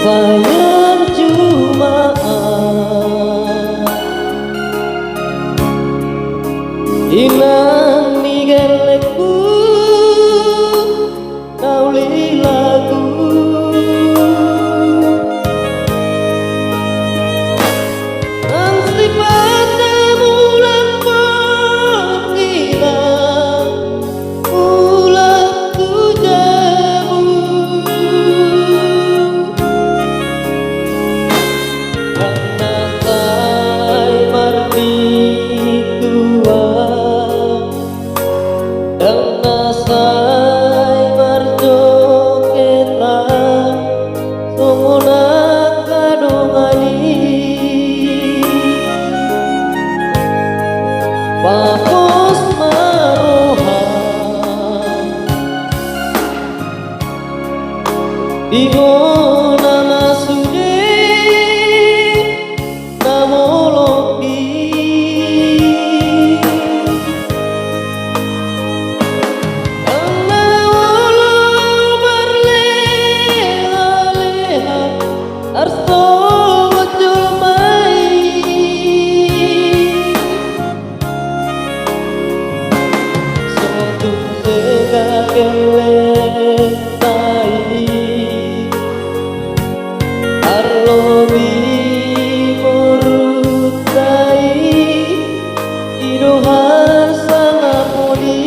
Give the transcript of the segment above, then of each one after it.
sayang Jumaat Inang nigeleku kauli lagu Nang sipata mulan pokina ulah tujamu Karena say mardi tua Karena say marjo kita Sumuna kadungani Papos maroha Digona masude namologi Karena walau berleha-leha Arso wajul mai Sotung segagele tai Arlobi murutai Idoha sangapuni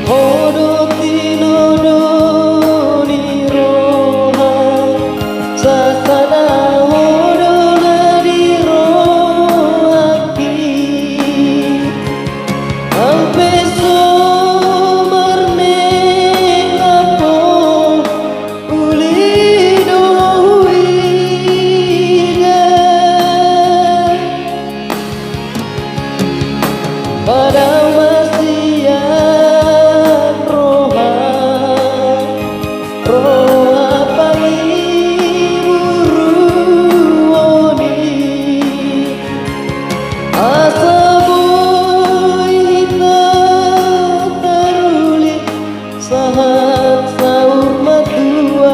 Hodo tinodo ni roha Sasana hodo ladi rohaki Ampe sumber mengapo uli dohinya Pada wasiat roha paling uruoni Asabui tak teruli sahat sahur madua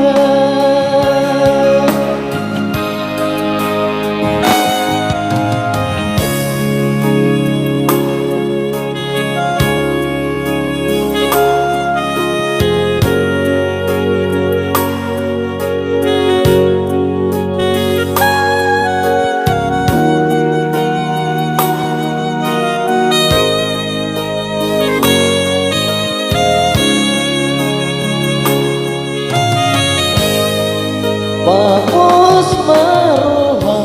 Papos maroha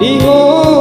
Ingon